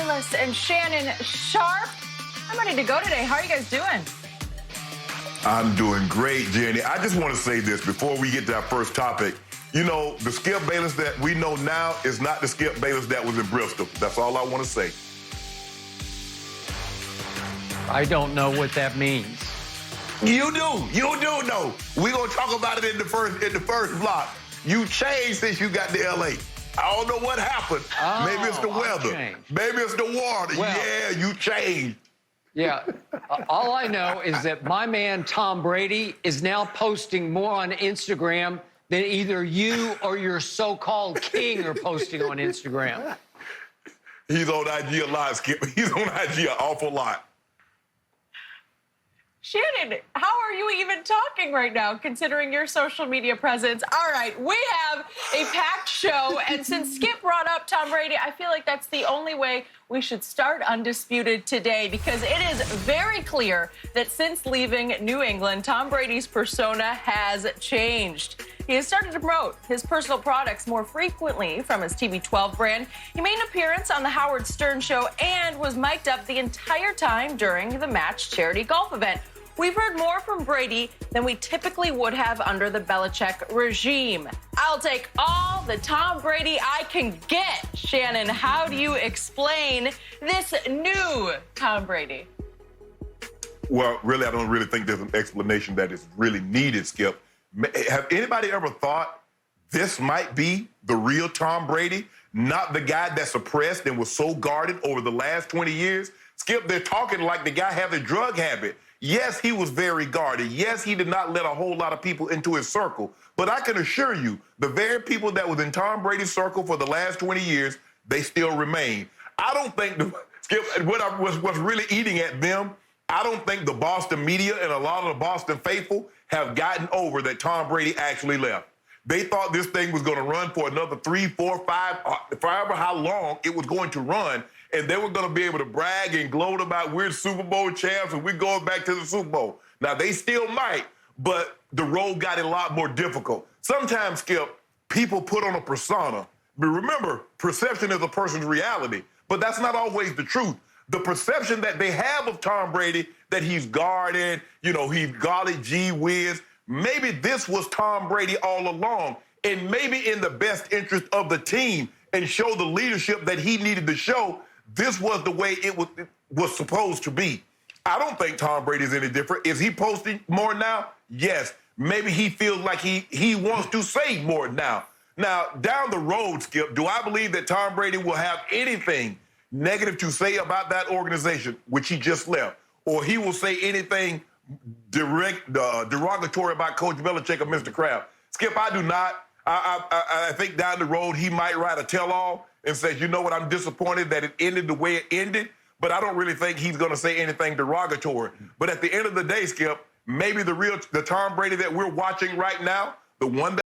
Bayless and Shannon Sharpe. I'm ready to go today. How are you guys doing? I'm doing great, Jenny. I just want to say this before we get to our first topic. You know, the Skip Bayless that we know now is not the Skip Bayless that was in Bristol. That's all I want to say. I don't know what that means. You do. You do know. We're going to talk about it in the first block. You changed since you got to L.A. I don't know what happened. Oh, maybe it's the weather. Maybe it's the water. Well, yeah, you changed. Yeah. All I know is that my man Tom Brady is now posting more on Instagram than either you or your so-called king are posting on Instagram. He's on IG a lot, Skip. He's on IG an awful lot. Shannon, how are you even talking right now, considering your social media presence? All right, we have a packed show, and since Skip brought up Tom Brady, I feel like that's the only way we should start Undisputed today, because it is very clear that since leaving New England, Tom Brady's persona has changed. He has started to promote his personal products more frequently from his TB12 brand. He made an appearance on the Howard Stern Show and was mic'd up the entire time during the Match charity golf event. We've heard more from Brady than we typically would have under the Belichick regime. I'll take all the Tom Brady I can get. Shannon, how do you explain this new Tom Brady? Well, really, I don't really think there's an explanation that is really needed, Skip. Have anybody ever thought this might be the real Tom Brady, not the guy that suppressed and was so guarded over the last 20 years? Skip, they're talking like the guy has a drug habit. Yes, he was very guarded. Yes, he did not let a whole lot of people into his circle. But I can assure you, the very people that was in Tom Brady's circle for the last 20 years, they still remain. I don't think, Skip, what's really eating at them, I don't think the Boston media and a lot of the Boston faithful have gotten over that Tom Brady actually left. They thought this thing was going to run for another 3, 4, 5, forever how long it was going to run, and they were going to be able to brag and gloat about we're Super Bowl champs and we're going back to the Super Bowl. Now, they still might, but the road got a lot more difficult. Sometimes, Skip, people put on a persona. But remember, perception is a person's reality, but that's not always the truth. The perception that they have of Tom Brady, that he's guarded, you know, he's guarded, gee whiz, maybe this was Tom Brady all along, and maybe in the best interest of the team and show the leadership that he needed to show, this was the way it was supposed to be. I don't think Tom Brady's any different. Is he posting more now? Yes. Maybe he feels like he wants to say more now. Now, down the road, Skip, do I believe that Tom Brady will have anything negative to say about that organization, which he just left, or he will say anything derogatory about Coach Belichick or Mr. Kraft? Skip, I do not. I think down the road he might write a tell-all and say, you know what, I'm disappointed that it ended the way it ended, but I don't really think he's going to say anything derogatory. But at the end of the day, Skip, maybe the Tom Brady that we're watching right now, the one that